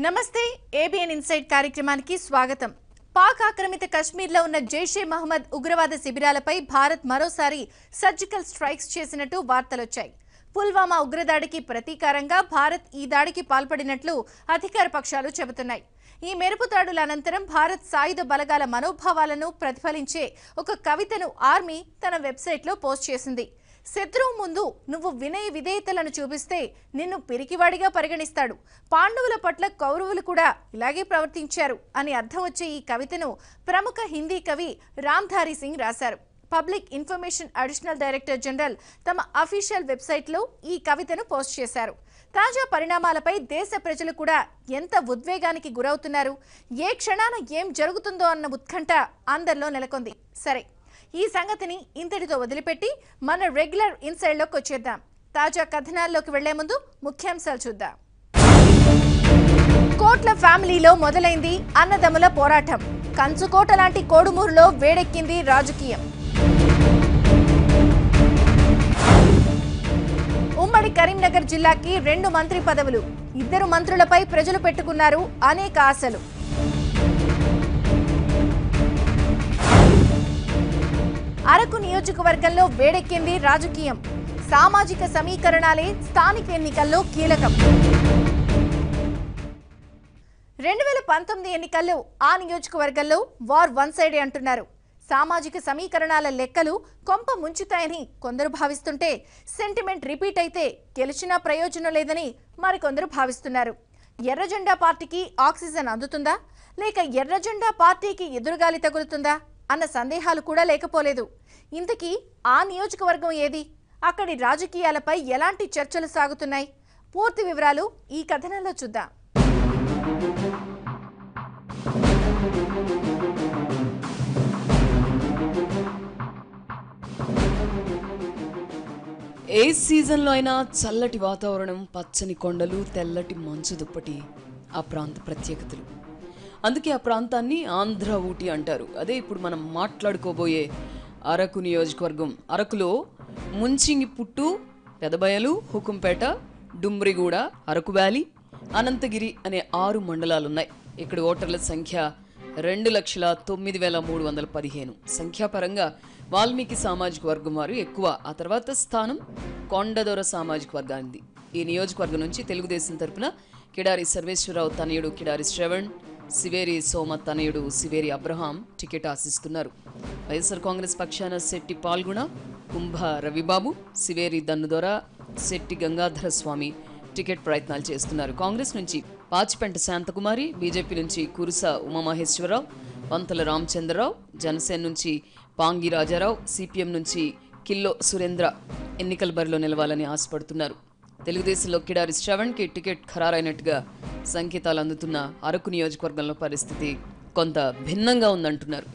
నమస్తే ABN inside కార్యక్రమానికి స్వాగతం. పాక్ ఆక్రమిత కశ్మీర్లో ఉన్న జైషే మహమ్మద్ ఉగ్రవాద శిబిరాలపై భారత్ మరోసారి సర్జికల్ స్ట్రైక్స్ చేసినట్టు వార్తలొచ్చాయి. పుల్వామా ఉగ్రదాడికి ప్రతీకారంగా భారత్ ఈ దాడికి పాల్పడినట్లు అధికార పక్షాలు చెబుతున్నాయి. ఈ మెరుపు దాడుల అనంతరం భారత్ సాయుధ బలగాల మనోభావాలను ప్రతిఫలించే ఒక కవితను ఆర్మీ తన వెబ్సైట్లో పోస్ట్ చేసింది. శత్రువు ముందు నువ్వు వినయ విధేయతలను చూపిస్తే నిన్ను పిరికివాడిగా పరిగణిస్తాడు. పాండవుల పట్ల కౌరవులు కూడా ఇలాగే ప్రవర్తించారు అని అర్థం వచ్చే ఈ కవితను ప్రముఖ హిందీ కవి రామ్ధారీ సింగ్ రాశారు. Public information additional director general తమ అఫీషియల్ వెబ్సైట్లో ఈ కవితను పోస్ట్ చేశారు. తాజా పరిణామాలపై దేశ ప్రజలు కూడా ఎంత ఉద్వేగానికి గురవుతున్నారు, ఏ క్షణాన ఏం జరుగుతుందో అన్న ఉత్కంఠ అందరిలో నెలకొంది. సరే, ఈ సంగతిని ఇంతటితో వదిలిపెట్టి మన రెగ్యులర్ ఇన్సైడ్లోకి వచ్చేద్దాం. తాజా కథనాల్లోకి వెళ్లే ముందు ముఖ్యాంశాలు చూద్దాం. కోట్ల ఫ్యామిలీలో మొదలైంది అన్నదమ్ముల పోరాటం. కంచుకోట లాంటి కోడుమూరులో వేడెక్కింది రాజకీయం. ఉమ్మడి కరీంనగర్ జిల్లాకి 2 మంత్రి పదవులు. 2 మంత్రులపై ప్రజలు పెట్టుకున్నారు అనేక ఆశలు. అరకు నియోజకవర్గంలో వేడెక్కింది రాజకీయం. సామాజిక సమీకరణాలే స్థానిక ఎన్నికల్లో కీలకం. 2019 ఎన్నికల్లో ఆ నియోజకవర్గంలో వార్ వన్ సైడే అంటున్నారు. సామాజిక సమీకరణాల లెక్కలు కొంప ముంచుతాయని కొందరు భావిస్తుంటే, సెంటిమెంట్ రిపీట్ అయితే గెలిచినా ప్రయోజనం లేదని మరికొందరు భావిస్తున్నారు. ఎర్రజెండా పార్టీకి ఆక్సిజన్ అందుతుందా, లేక ఎర్రజెండా పార్టీకి ఎదురుగాలి తగులుతుందా అన్న సందేహాలు కూడా లేకపోలేదు. ఇంతకీ ఆ నియోజకవర్గం ఏది, అక్కడి రాజకీయాలపై ఎలాంటి చర్చలు సాగుతున్నాయి? పూర్తి వివరాలు ఈ కథనంలో చూద్దాం. ఏ సీజన్లో అయినా చల్లటి వాతావరణం, పచ్చని కొండలు, తెల్లటి మంచు దుప్పటి ఆ ప్రాంత ప్రత్యేకతలు. అందుకే ఆ ప్రాంతాన్ని ఆంధ్ర ఊటీ అంటారు. అదే ఇప్పుడు మనం మాట్లాడుకోబోయే అరకు నియోజకవర్గం. అరకులో ముంచింగిపుట్టు, పెదబయలు, హుకుంపేట, డుమ్రిగూడ, అరకు వ్యాలీ, అనంతగిరి అనే 6 మండలాలున్నాయి. ఇక్కడ ఓటర్ల సంఖ్య 2,09,315. సంఖ్యాపరంగా వాల్మీకి సామాజిక వర్గం వారు ఎక్కువ. ఆ తర్వాత స్థానం కొండదొర సామాజిక వర్గానిది. ఈ నియోజకవర్గం నుంచి తెలుగుదేశం తరపున కిడారి సర్వేశ్వరరావు తనయుడు కిడారి శ్రవణ్, సివేరి సోమ తనయుడు సివేరి అబ్రహాం టికెట్ ఆశిస్తున్నారు. వైఎస్ఆర్ కాంగ్రెస్ పక్షాన శెట్టి పాల్గొన, కుంభ రవిబాబు, సివేరి దన్నుదొర, శెట్టి గంగాధర స్వామి టికెట్ ప్రయత్నాలు చేస్తున్నారు. కాంగ్రెస్ నుంచి పాచిపెంట శాంతకుమారి, బీజేపీ నుంచి కురుస ఉమామహేశ్వరరావు, వంతల రామచంద్రరావు, జనసేన నుంచి పాంగి రాజారావు, సిపిఎం నుంచి కిల్లో సురేంద్ర ఎన్నికల బరిలో నిలవాలని ఆశపడుతున్నారు. తెలుగుదేశంలో కిడారి శ్రవణ్కి టికెట్ ఖరారైనట్టుగా సంకేతాలు అందుతున్న అరకు నియోజకవర్గంలో పరిస్థితి కొంత భిన్నంగా ఉందంటున్నారు.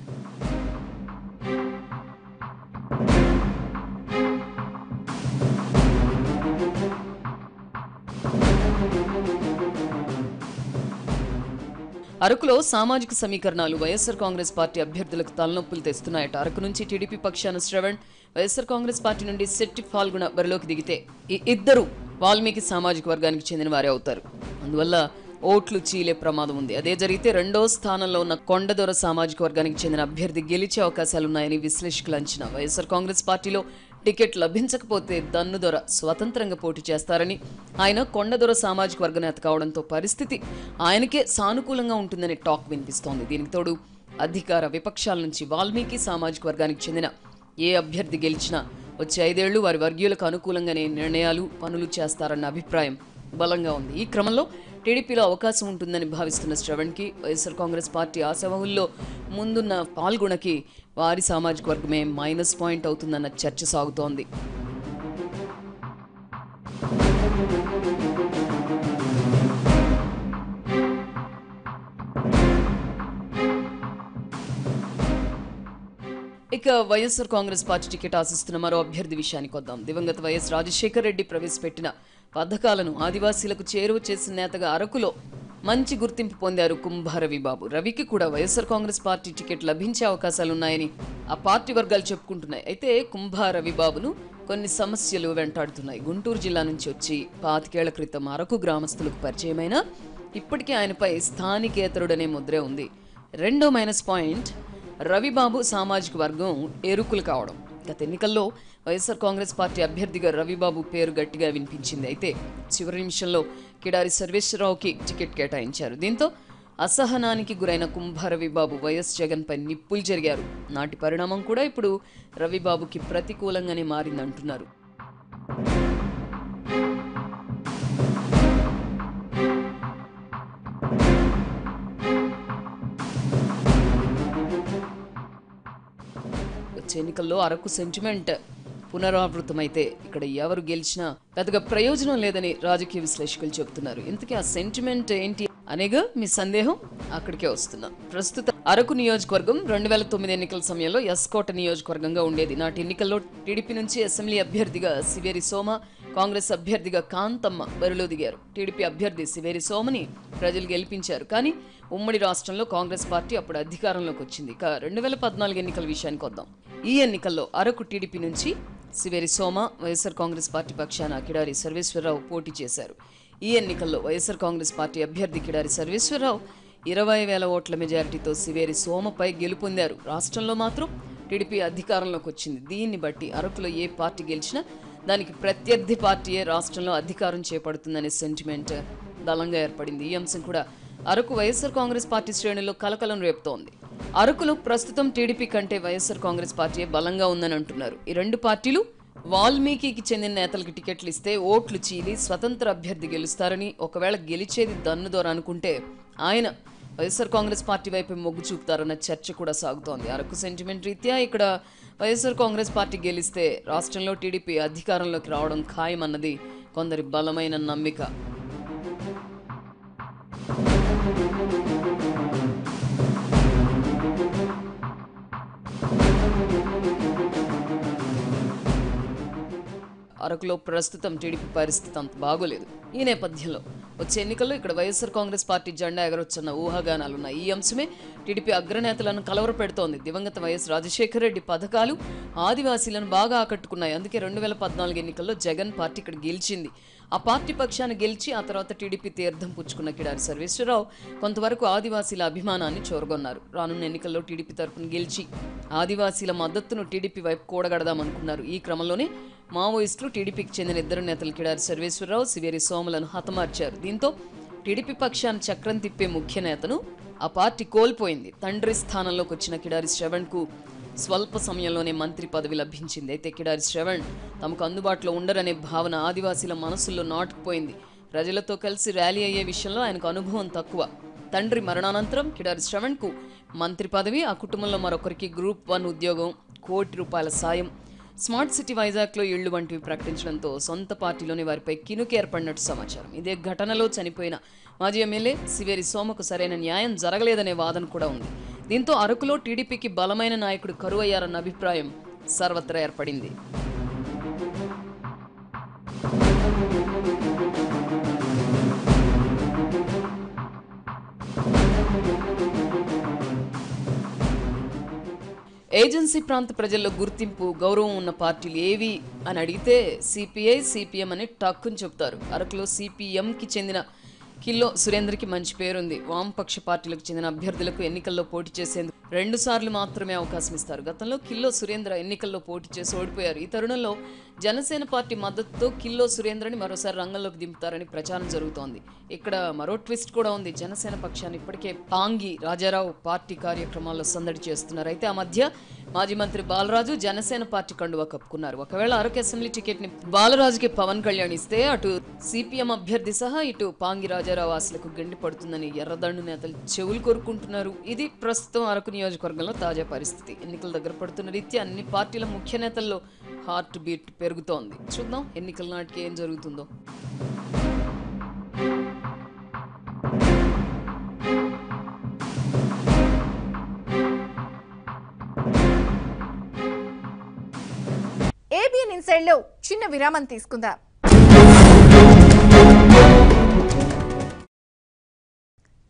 అరకులో సామాజిక సమీకరణాలు వైఎస్ఆర్ కాంగ్రెస్ పార్టీ అభ్యర్థులకు తలనొప్పులు తెస్తున్నాయట. అరకు నుంచి టీడీపీ పక్షాన శ్రవణ్, వైఎస్ఆర్ కాంగ్రెస్ పార్టీ నుండి శెట్టి పాల్గొన బరిలోకి దిగితే ఈ ఇద్దరు వాల్మీకి సామాజిక వర్గానికి చెందిన వారే అవుతారు. అందువల్ల ఓట్లు చీలే ప్రమాదం ఉంది. అదే జరిగితే 2వ స్థానంలో ఉన్న కొండదొర సామాజిక వర్గానికి చెందిన అభ్యర్థి గెలిచే అవకాశాలున్నాయని విశ్లేషకుల అంచనా. వైఎస్ఆర్ కాంగ్రెస్ పార్టీలో టికెట్ లభించకపోతే దన్నుదొర స్వతంత్రంగా పోటీ చేస్తారని, ఆయన కొండదొర సామాజిక వర్గ నేత కావడంతో పరిస్థితి ఆయనకే సానుకూలంగా ఉంటుందనే టాక్ వినిపిస్తోంది. దీనికి తోడు అధికార విపక్షాల నుంచి వాల్మీకి సామాజిక వర్గానికి చెందిన ఏ అభ్యర్థి గెలిచినా వచ్చే 5 ఏళ్లు వారి వర్గీయులకు అనుకూలంగానే నిర్ణయాలు, పనులు చేస్తారన్న అభిప్రాయం బలంగా ఉంది. ఈ క్రమంలో టీడీపీలో అవకాశం ఉంటుందని భావిస్తున్న శ్రవణ్కి వైఎస్ఆర్ కాంగ్రెస్ పార్టీ ఆశావహుల్లో ముందున్న పాల్గొనకి వారి సామాజిక వర్గమే మైనస్ పాయింట్ అవుతుందన్న చర్చ సాగుతోంది. ఇక వైఎస్ఆర్ కాంగ్రెస్ పార్టీ టికెట్ ఆశిస్తున్న మరో అభ్యర్థి విషయానికి వద్దాం. దివంగత వైఎస్ రాజశేఖర్ రెడ్డి ప్రవేశపెట్టిన పథకాలను ఆదివాసీలకు చేరువ చేసిన నేతగా అరకులో మంచి గుర్తింపు పొందారు కుంభ రవిబాబు. రవికి కూడా వైఎస్ఆర్ కాంగ్రెస్ పార్టీ టికెట్ లభించే అవకాశాలున్నాయని ఆ పార్టీ వర్గాలు చెప్పుకుంటున్నాయి. అయితే కుంభ రవిబాబును కొన్ని సమస్యలు వెంటాడుతున్నాయి. గుంటూరు జిల్లా నుంచి వచ్చి 25 ఏళ్ల క్రితం అరకు గ్రామస్తులకు పరిచయమైన ఇప్పటికీ ఆయనపై స్థానికేతరుడనే ముద్రే ఉంది. రెండో మైనస్ పాయింట్ రవిబాబు సామాజిక వర్గం ఎరుకులు కావడం. గత ఎన్నికల్లో వైఎస్ఆర్ కాంగ్రెస్ పార్టీ అభ్యర్థిగా రవిబాబు పేరు గట్టిగా వినిపించింది. అయితే చివరి నిమిషంలో కిడారి సర్వేశ్వరరావుకి టికెట్ కేటాయించారు. దీంతో అసహనానికి గురైన కుంభ రవిబాబు వైఎస్ జగన్పై నిప్పులు జరిగారు. నాటి పరిణామం కూడా ఇప్పుడు రవిబాబుకి ప్రతికూలంగానే మారిందంటున్నారు. ఎన్నికల్లో అరకు సెంటిమెంట్ పునరావృతమైతే ఇక్కడ ఎవరు గెలిచినా పెద్దగా ప్రయోజనం లేదని రాజకీయ విశ్లేషకులు చెబుతున్నారు. ఇంతకీ ఆ సెంటిమెంట్ ఏంటి అనేగా మీ సందేహం? అక్కడికే వస్తున్నా. ప్రస్తుత అరకు నియోజకవర్గం 2009 ఎన్నికల సమయంలో ఎస్కోట నియోజకవర్గంగా ఉండేది. నాటి ఎన్నికల్లో టీడీపీ నుంచి అసెంబ్లీ అభ్యర్థిగా సివేరి సోమ, కాంగ్రెస్ అభ్యర్థిగా కాంతమ్మ బరిలో దిగారు. టీడీపీ అభ్యర్థి సివేరి సోమని ప్రజలు గెలిపించారు. కానీ ఉమ్మడి రాష్ట్రంలో కాంగ్రెస్ పార్టీ అప్పుడు అధికారంలోకి వచ్చింది. ఇక 2014 ఎన్నికల విషయానికి వద్దాం. ఈ ఎన్నికల్లో అరకు టీడీపీ నుంచి సివేరి సోమ, వైఎస్ఆర్ కాంగ్రెస్ పార్టీ పక్షాన కిడారి సర్వేశ్వరరావు పోటీ చేశారు. ఈ ఎన్నికల్లో వైఎస్ఆర్ కాంగ్రెస్ పార్టీ అభ్యర్థి కిడారి సర్వేశ్వరరావు 20,000 ఓట్ల మెజారిటీతో సివేరి సోమపై గెలుపొందారు. రాష్ట్రంలో మాత్రం టీడీపీ అధికారంలోకి వచ్చింది. దీన్ని బట్టి అరకులో ఏ పార్టీ గెలిచినా దానికి ప్రత్యర్థి పార్టీయే రాష్ట్రంలో అధికారం చేపడుతుందనే సెంటిమెంట్ బలంగా ఏర్పడింది. ఈ అంశం కూడా అరకు వైఎస్ఆర్ కాంగ్రెస్ పార్టీ శ్రేణుల్లో కలకలం రేపుతోంది. అరకులో ప్రస్తుతం టీడీపీ కంటే వైఎస్ఆర్ కాంగ్రెస్ పార్టీ బలంగా ఉందని అంటున్నారు. ఈ రెండు పార్టీలు వాల్మీకి చెందిన నేతలకు టికెట్లు ఇస్తే ఓట్లు చీలి స్వతంత్ర అభ్యర్థి గెలుస్తారని, ఒకవేళ గెలిచేది దన్నుదోర అనుకుంటే ఆయన వైఎస్ఆర్ కాంగ్రెస్ పార్టీ వైపు మొగ్గు చూపుతారన్న చర్చ కూడా సాగుతోంది. అరకు సెంటిమెంట్ రీత్యా ఇక్కడ వైఎస్ఆర్ కాంగ్రెస్ పార్టీ గెలిస్తే రాష్ట్రంలో టీడీపీ అధికారంలోకి రావడం ఖాయమన్నది కొందరి బలమైన నమ్మిక. అరకులో ప్రస్తుతం టీడీపీ పరిస్థితి అంత బాగోలేదు. ఈ నేపథ్యంలో వచ్చే ఎన్నికల్లో ఇక్కడ వైఎస్ఆర్ కాంగ్రెస్ పార్టీ జెండా ఎగరొచ్చన్న ఊహాగానాలున్నాయి. ఈ అంశమే టీడీపీ అగ్రనేతలను కలవరపెడుతోంది. దివంగత వైఎస్ రాజశేఖర రెడ్డి పథకాలు ఆదివాసీలను బాగా ఆకట్టుకున్నాయి. అందుకే 2014 ఎన్నికల్లో జగన్ పార్టీ ఇక్కడ గెలిచింది. ఆ పార్టీ పక్షాన గెలిచి ఆ తర్వాత టీడీపీ తీర్థం పుచ్చుకున్న కిడారి సర్వేశ్వరరావు కొంతవరకు ఆదివాసీల అభిమానాన్ని చూరగొన్నారు. రానున్న ఎన్నికల్లో టీడీపీ తరఫున గెలిచి ఆదివాసీల మద్దతును టీడీపీ వైపు కూడగడదామనుకున్నారు. ఈ క్రమంలోనే మావోయిస్టులు టీడీపీకి చెందిన ఇద్దరు నేతలు కిడారి సర్వేశ్వరరావు, సివేరి సోములను హతమార్చారు. దీంతో టీడీపీ పక్షాన్ని చక్రం తిప్పే ముఖ్య నేతను ఆ పార్టీ కోల్పోయింది. తండ్రి స్థానంలోకి వచ్చిన కిడారి శ్రవణ్కు స్వల్ప సమయంలోనే మంత్రి పదవి లభించింది. అయితే కిడారి శ్రవణ్ తమకు అందుబాటులో ఉండరనే భావన ఆదివాసీల మనసుల్లో నాటుకుపోయింది. ప్రజలతో కలిసి ర్యాలీ అయ్యే విషయంలో ఆయనకు అనుభవం తక్కువ. తండ్రి మరణానంతరం కిడారి శ్రవణ్కు మంత్రి పదవి, ఆ కుటుంబంలో మరొకరికి గ్రూప్ 1 ఉద్యోగం, ₹1 కోటి సాయం, స్మార్ట్ సిటీ వైజాగ్లో ఇళ్లు వంటివి ప్రకటించడంతో సొంత పార్టీలోని వారిపై కినుకు ఏర్పడినట్టు సమాచారం. ఇదే ఘటనలో చనిపోయిన మాజీ ఎమ్మెల్యే సివేరి సోమకు సరైన న్యాయం జరగలేదనే వాదన కూడా ఉంది. దీంతో అరకులో టీడీపీకి బలమైన నాయకుడు కరువయ్యారన్న అభిప్రాయం సర్వత్రా ఏర్పడింది. ఏజెన్సీ ప్రాంత ప్రజల్లో గుర్తింపు, గౌరవం ఉన్న పార్టీలు ఏవి అని అడిగితే సిపిఐ, సిపిఎం అని టక్కుని చెప్తారు. అరకులో సిపిఎంకి చెందిన కిల్లో సురేంద్రకి మంచి పేరుంది. వామపక్ష పార్టీలకు చెందిన అభ్యర్థులకు ఎన్నికల్లో పోటీ చేసేందుకు 2 సార్లు మాత్రమే అవకాశం ఇస్తారు. గతంలో కిల్లో సురేంద్ర ఎన్నికల్లో పోటీ చేసి ఓడిపోయారు. ఈ తరుణంలో జనసేన పార్టీ మద్దతుతో కిల్లో సురేంద్రని మరోసారి రంగంలోకి దింపుతారని ప్రచారం జరుగుతోంది. ఇక్కడ మరో ట్విస్ట్ కూడా ఉంది. జనసేన పక్షాన్ని ఇప్పటికే పాంగి రాజారావు పార్టీ కార్యక్రమాల్లో సందడి చేస్తున్నారు. అయితే ఆ మధ్య మాజీ మంత్రి బాలరాజు జనసేన పార్టీ కండువా కప్పుకున్నారు. ఒకవేళ అరకు అసెంబ్లీ టికెట్ ని బాలరాజుకి పవన్ కళ్యాణ్ ఇస్తే అటు సిపిఎం అభ్యర్థి సహా ఇటు పాంగి రాజారావు ఆశలకు గండి పడుతుందని ఎర్రదండు నేతలు చెవులు కోరుకుంటున్నారు. ఇది ప్రస్తుతం అరకు నియోజకవర్గంలో తాజా పరిస్థితి. ఎన్నికల దగ్గర పడుతున్న రీత్యా అన్ని పార్టీల ముఖ్య నేతల్లో హార్ట్ బీట్ పెరుగుతోంది. చూద్దాం ఎన్నికల నాటికి ఏం జరుగుతుందో. ఏబిఎన్ ఇన్సైడ్ లో చిన్న విరామం తీసుకుందాం.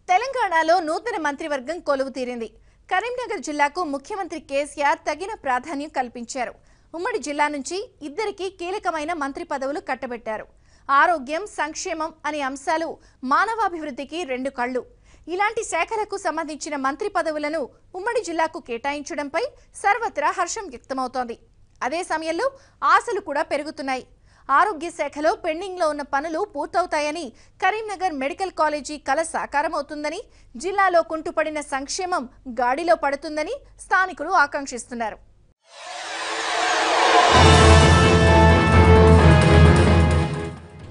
తెలంగాణలో నూతన మంత్రివర్గం కొలువు తీరింది. కరీంనగర్ జిల్లాకు ముఖ్యమంత్రి కేసీఆర్ తగిన ప్రాధాన్యం కల్పించారు. ఉమ్మడి జిల్లా నుంచి 2 కీలకమైన మంత్రి పదవులు కట్టబెట్టారు. ఆరోగ్యం, సంక్షేమం అనే అంశాలు మానవాభివృద్ధికి రెండు కళ్ళు. ఇలాంటి శాఖలకు సంబంధించిన మంత్రి పదవులను ఉమ్మడి జిల్లాకు కేటాయించడంపై సర్వత్రా హర్షం వ్యక్తమవుతోంది. అదే సమయంలో ఆశలు కూడా పెరుగుతున్నాయి. ఆరోగ్య శాఖలో పెండింగ్ లో ఉన్న పనులు పూర్తవుతాయని, కరీంనగర్ మెడికల్ కాలేజీ కల సాకారమవుతుందని, జిల్లాలో కుంటుపడిన సంక్షేమం గాడిలో పడుతుందని స్థానికులు ఆకాంక్షిస్తున్నారు.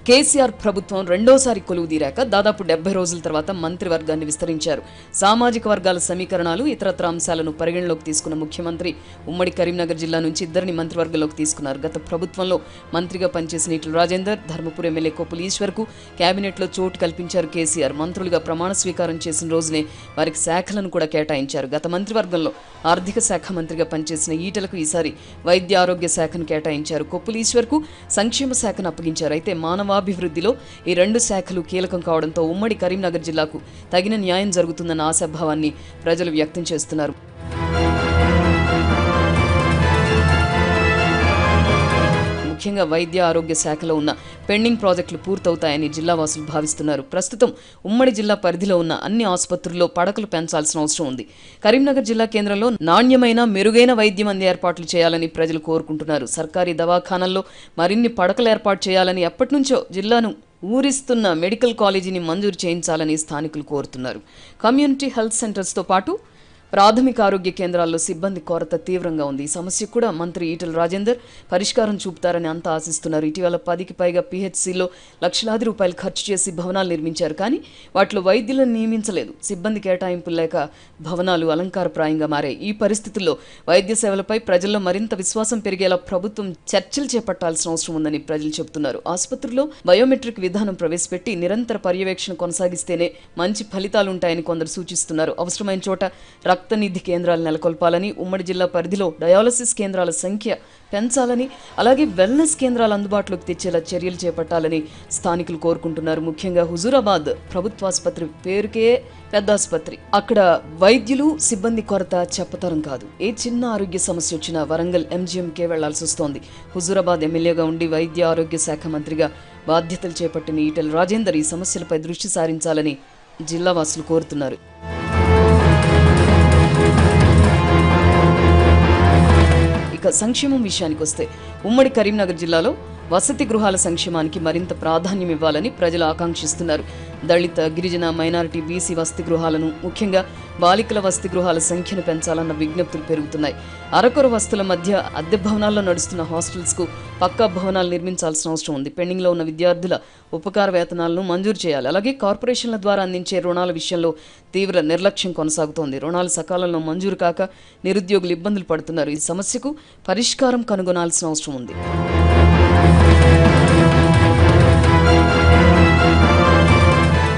కేసీఆర్ ప్రభుత్వం రెండోసారి కొలువుదీరాక దాదాపు 70 రోజుల తర్వాత మంత్రివర్గాన్ని విస్తరించారు. సామాజిక వర్గాల సమీకరణాలు, ఇతరత్ర అంశాలను పరిగణలోకి తీసుకున్న ముఖ్యమంత్రి ఉమ్మడి కరీంనగర్ జిల్లా నుంచి 2 మంత్రివర్గంలోకి తీసుకున్నారు. గత ప్రభుత్వంలో మంత్రిగా పనిచేసిన ఈటెల రాజేందర్, ధర్మపురి ఎమ్మెల్యే కొప్పుల ఈశ్వర్కు కేబినెట్లో చోటు కల్పించారు కేసీఆర్. మంత్రులుగా ప్రమాణ స్వీకారం చేసిన రోజునే వారికి శాఖలను కూడా కేటాయించారు. గత మంత్రివర్గంలో ఆర్థిక శాఖ మంత్రిగా పనిచేసిన ఈటెలకు ఈసారి వైద్య ఆరోగ్య శాఖను కేటాయించారు. కొప్పుల ఈశ్వర్కు సంక్షేమ శాఖను అప్పగించారు. అయితే మానవాభివృద్ధిలో ఈ 2 శాఖలు కీలకం కావడంతో ఉమ్మడి కరీంనగర్ జిల్లాకు తగిన న్యాయం జరుగుతుందన్న ఆశాభావాన్ని ప్రజలు వ్యక్తం చేస్తున్నారు. ముఖ్యంగా వైద్య ఆరోగ్య శాఖలో ఉన్న పెండింగ్ ప్రాజెక్టులు పూర్తవుతాయని జిల్లావాసులు భావిస్తున్నారు. ప్రస్తుతం ఉమ్మడి జిల్లా పరిధిలో ఉన్న అన్ని ఆసుపత్రుల్లో పడకలు పెంచాల్సిన అవసరం ఉంది. కరీంనగర్ జిల్లా కేంద్రంలో నాణ్యమైన, మెరుగైన వైద్యం అందే ఏర్పాట్లు చేయాలని ప్రజలు కోరుకుంటున్నారు. సర్కారీ దవాఖానాల్లో మరిన్ని పడకలు ఏర్పాటు చేయాలని, ఎప్పటి నుంచో జిల్లాను ఊరిస్తున్న మెడికల్ కాలేజీని మంజూరు చేయించాలని స్థానికులు కోరుతున్నారు. కమ్యూనిటీ హెల్త్ సెంటర్స్తో పాటు ప్రాథమిక ఆరోగ్య కేంద్రాల్లో సిబ్బంది కొరత తీవ్రంగా ఉంది. ఈ సమస్యకు కూడా మంత్రి ఈటెల రాజేందర్ పరిష్కారం చూపుతారని అంతా ఆశిస్తున్నారు. ఇటీవల 10కి పైగా PHCలో లక్షలాది రూపాయలు ఖర్చు చేసి భవనాలు నిర్మించారు. కానీ వాటిలో వైద్యులను నియమించలేదు. సిబ్బంది కేటాయింపులు లేక భవనాలు అలంకారప్రాయంగా మారాయి. ఈ పరిస్థితుల్లో వైద్య సేవలపై ప్రజల్లో మరింత విశ్వాసం పెరిగేలా ప్రభుత్వం చర్చలు చేపట్టాల్సిన అవసరం ఉందని ప్రజలు చెబుతున్నారు. ఆసుపత్రుల్లో బయోమెట్రిక్ విధానం ప్రవేశపెట్టి నిరంతర పర్యవేక్షణ కొనసాగిస్తేనే మంచి ఫలితాలుంటాయని కొందరు సూచిస్తున్నారు. అవసరమైన చోట రక్తనిధి కేంద్రాలు నెలకొల్పాలని, ఉమ్మడి జిల్లా పరిధిలో డయాలసిస్ కేంద్రాల సంఖ్య పెంచాలని, అలాగే వెల్నెస్ కేంద్రాలు అందుబాటులోకి తెచ్చేలా చర్యలు చేపట్టాలని స్థానికులు కోరుకుంటున్నారు. ముఖ్యంగా హుజూరాబాద్ ప్రభుత్వాసుపత్రి పేరుకే పెద్ద ఆసుపత్రి. అక్కడ వైద్యులు, సిబ్బంది కొరత చెప్పతరం కాదు. ఏ చిన్న ఆరోగ్య సమస్య వచ్చినా వరంగల్ MGMకే వెళ్లాల్సి వస్తోంది. హుజూరాబాద్ ఎమ్మెల్యేగా ఉండి వైద్య ఆరోగ్య శాఖ మంత్రిగా బాధ్యతలు చేపట్టిన ఈటెల రాజేందర్ ఈ సమస్యలపై దృష్టి సారించాలని జిల్లావాసులు కోరుతున్నారు. ఇక సంక్షేమం విషయానికి వస్తే ఉమ్మడి కరీంనగర్ జిల్లాలో వసతి గృహాల సంక్షేమానికి మరింత ప్రాధాన్యం ఇవ్వాలని ప్రజలు ఆకాంక్షిస్తున్నారు. దళిత, గిరిజన, మైనారిటీ, బీసీ వసతి గృహాలను, ముఖ్యంగా బాలికల వసతి గృహాల సంఖ్యను పెంచాలన్న విజ్ఞప్తులు పెరుగుతున్నాయి. అరకొర వస్తుల మధ్య అద్దె భవనాల్లో నడుస్తున్న హాస్టల్స్కు పక్కా భవనాలు నిర్మించాల్సిన అవసరం ఉంది. పెండింగ్లో ఉన్న విద్యార్థుల ఉపకార వేతనాలను మంజూరు చేయాలి. అలాగే కార్పొరేషన్ల ద్వారా అందించే రుణాల విషయంలో తీవ్ర నిర్లక్ష్యం కొనసాగుతోంది. రుణాలు సకాలంలో మంజూరు కాక నిరుద్యోగులు ఇబ్బందులు పడుతున్నారు. ఈ సమస్యకు పరిష్కారం కనుగొనాల్సిన అవసరం ఉంది.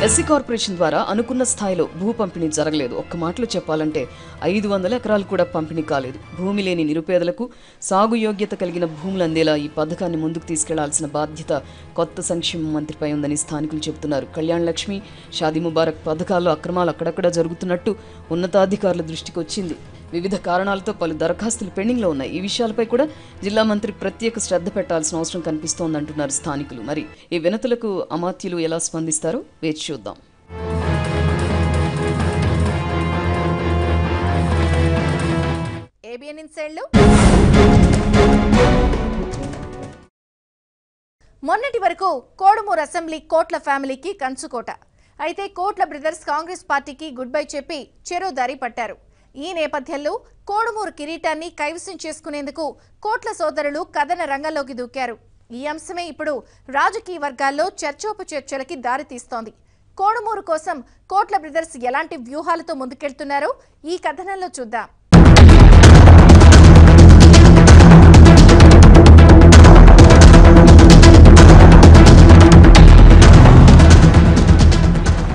ఎస్సీ కార్పొరేషన్ ద్వారా అనుకున్న స్థాయిలో భూ పంపిణీ జరగలేదు. ఒక్క మాటలో చెప్పాలంటే 500 ఎకరాలు కూడా పంపిణీ కాలేదు. భూమి లేని నిరుపేదలకు సాగు యోగ్యత కలిగిన భూములు అందేలా ఈ పథకాన్ని ముందుకు తీసుకెళ్లాల్సిన బాధ్యత కొత్త సంక్షేమ మంత్రిపై ఉందని స్థానికులు చెబుతున్నారు. కళ్యాణ్ లక్ష్మి, షాదీ ముబారక్ పథకాల్లో అక్రమాలు అక్కడక్కడ జరుగుతున్నట్టు ఉన్నతాధికారుల దృష్టికి వచ్చింది. వివిధ కారణాలతో పలు దరఖాస్తులు పెండింగ్లో ఉన్నాయి. ఈ విషయాలపై కూడా జిల్లా మంత్రి ప్రత్యేక శ్రద్ధ పెట్టాల్సిన అవసరం కనిపిస్తోందంటున్నారు స్థానికులు. మరి ఈ వినతులకు అమాత్యులు ఎలా స్పందిస్తారో వేచి చూద్దాం. ఏబిఎన్ ఇన్సైడ్లో మొన్నటి వరకు కోడుమూరు అసెంబ్లీ కోట్ల ఫ్యామిలీకి కంచుకోట. అయితే కోట్ల బ్రదర్స్ కాంగ్రెస్ పార్టీకి గుడ్ బై చెప్పి చెరో దారి పట్టారు. ఈ నేపథ్యంలో కోడుమూరు కిరీటాన్ని కైవసం చేసుకునేందుకు కోట్ల సోదరులు కథన రంగంలోకి దూకారు. ఈ అంశమే ఇప్పుడు రాజకీయ వర్గాల్లో చర్చోపచర్చలకి దారితీస్తోంది. కోడుమూరు కోసం కోట్ల బ్రదర్స్ ఎలాంటి వ్యూహాలతో ముందుకెళ్తున్నారో ఈ కథనంలో చూద్దాం.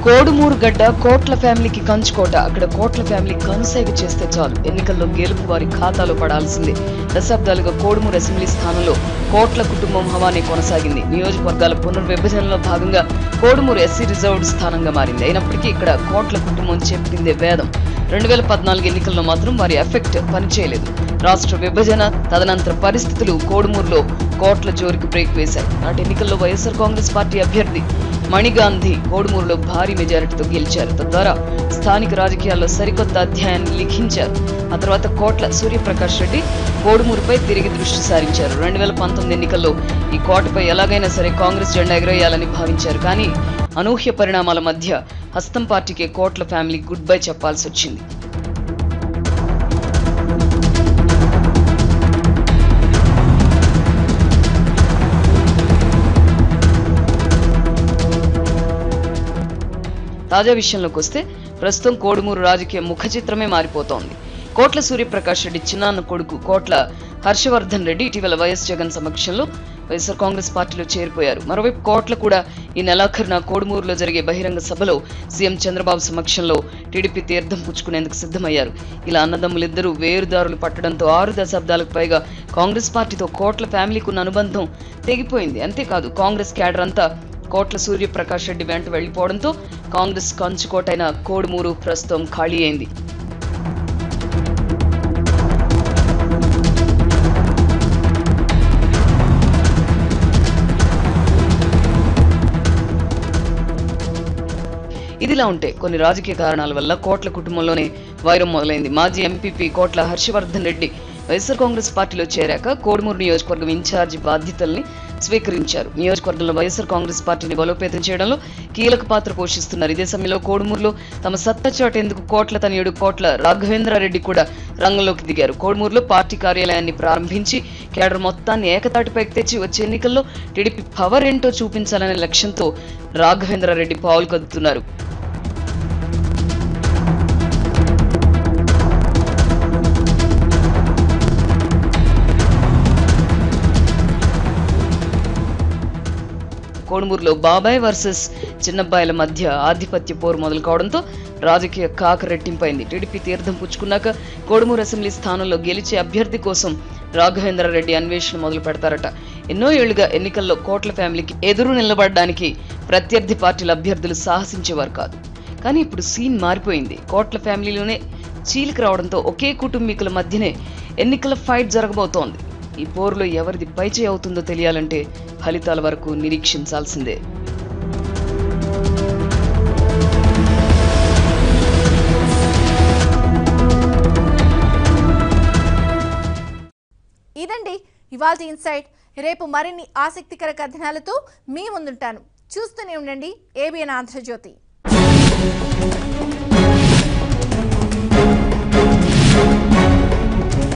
కోడుమూరు గడ్డ కోట్ల ఫ్యామిలీకి కంచుకోట. అక్కడ కోట్ల ఫ్యామిలీ కనుసైగ చేస్తే చాలు ఎన్నికల్లో గెలుపు వారి ఖాతాలో పడాల్సిందే. దశాబ్దాలుగా కోడుమూరు అసెంబ్లీ స్థానంలో కోట్ల కుటుంబం హవానే కొనసాగింది. నియోజకవర్గాల పునర్విభజనలో భాగంగా కోడుమూరు ఎస్సీ రిజర్వ్డ్ స్థానంగా మారింది. అయినప్పటికీ ఇక్కడ కోట్ల కుటుంబం చెప్పిందే వేదం. 2014 ఎన్నికల్లో మాత్రం వారి ఎఫెక్ట్ పనిచేయలేదు. రాష్ట్ర విభజన తదనంతర పరిస్థితులు కోడుమూరులో కోట్ల జోరికి బ్రేక్ వేశాయి. నాటి ఎన్నికల్లో వైఎస్ఆర్ కాంగ్రెస్ పార్టీ అభ్యర్థి మణిగాంధీ కోడుమూరులో భారీ మెజారిటీతో గెలిచారు. తద్వారా స్థానిక రాజకీయాల్లో సరికొత్త అధ్యాయాన్ని లిఖించారు. ఆ తర్వాత కోట్ల సూర్యప్రకాష్ రెడ్డి కోడుమూరుపై తిరిగి దృష్టి సారించారు. 2019 ఎన్నికల్లో ఈ కోటపై ఎలాగైనా సరే కాంగ్రెస్ జెండా ఎగరేయాలని భావించారు. కానీ అనూహ్య పరిణామాల మధ్య హస్తం పార్టీకే కోట్ల ఫ్యామిలీ గుడ్ బై చెప్పాల్సి వచ్చింది. తాజా విషయంలోకి వస్తే ప్రస్తుతం కోడుమూరు రాజకీయ ముఖ చిత్రమే మారిపోతోంది. కోట్ల సూర్యప్రకాష్ రెడ్డి చిన్నాన్న కొడుకు కోట్ల హర్షవర్ధన్ రెడ్డి ఇటీవల వైఎస్ జగన్ సమక్షంలో వైఎస్ఆర్ కాంగ్రెస్ పార్టీలో చేరిపోయారు. మరోవైపు కోట్ల కూడా ఈ నెలాఖరున కోడుమూరులో జరిగే బహిరంగ సభలో సీఎం చంద్రబాబు సమక్షంలో టీడీపీ తీర్థం పుచ్చుకునేందుకు సిద్ధమయ్యారు. ఇలా అన్నదమ్ములిద్దరూ వేరుదారులు పట్టడంతో 6 దశాబ్దాలకు పైగా కాంగ్రెస్ పార్టీతో కోట్ల ఫ్యామిలీకి ఉన్న అనుబంధం తెగిపోయింది. అంతేకాదు కాంగ్రెస్ క్యాడర్ అంతా కోట్ల సూర్యప్రకాష్ రెడ్డి వెంట వెళ్లిపోవడంతో కాంగ్రెస్ కంచుకోటైన కోడుమూరు ప్రస్తుతం ఖాళీ అయింది. ఇదిలా ఉంటే కొన్ని రాజకీయ కారణాల వల్ల కోట్ల కుటుంబంలోనే వైరం మొదలైంది. మాజీ ఎంపీపీ కోట్ల హర్షవర్ధన్ రెడ్డి వైఎస్ఆర్ కాంగ్రెస్ పార్టీలో చేరాక కోడుమూరు నియోజకవర్గం ఇన్ఛార్జి బాధ్యతల్ని స్వీకరించారు. నియోజకవర్గంలో వైఎస్ఆర్ కాంగ్రెస్ పార్టీని బలోపేతం చేయడంలో కీలక పాత్ర పోషిస్తున్నారు. ఇదే సమయంలో కోడుమూరులో తమ సత్తా చాటేందుకు కోట్ల తనయుడు కోట్ల రాఘవేంద్రారెడ్డి కూడా రంగంలోకి దిగారు. కోడుమూరులో పార్టీ కార్యాలయాన్ని ప్రారంభించి కేడర్ మొత్తాన్ని ఏకతాటిపైకి తెచ్చి వచ్చే ఎన్నికల్లో టీడీపీ పవర్ ఏంటో చూపించాలనే లక్ష్యంతో రాఘవేంద్రారెడ్డి పావులు కదుతున్నారు. కోడుమూరులో బాబాయ్ వర్సెస్ చిన్నబ్బాయిల మధ్య ఆధిపత్య పోరు మొదలు కావడంతో రాజకీయ కాక రెట్టింపైంది. టీడీపీ తీర్థం పుచ్చుకున్నాక కోడుమూరు అసెంబ్లీ స్థానంలో గెలిచే అభ్యర్థి కోసం రాఘవేంద్రారెడ్డి అన్వేషణ మొదలు పెడతారట. ఎన్నో ఏళ్లుగా ఎన్నికల్లో కోట్ల ఫ్యామిలీకి ఎదురు నిలబడడానికి ప్రత్యర్థి పార్టీల అభ్యర్థులు సాహసించేవారు కాదు. కానీ ఇప్పుడు సీన్ మారిపోయింది. కోట్ల ఫ్యామిలీలోనే చీలిక రావడంతో ఒకే కుటుంబీకుల మధ్యనే ఎన్నికల ఫైట్ జరగబోతోంది. ఈ పోరులో ఎవరిది పైచేయి అవుతుందో తెలియాలంటే ఫలితాల వరకు నిరీక్షించాల్సిందే. ఇదండి ఇవాల్టి ఇన్సైట్. రేపు మరిన్ని ఆసక్తికర కథనాలతో మీ ముందుంటాను. చూస్తూనే ఉండండి ABN ఆంధ్రజ్యోతి.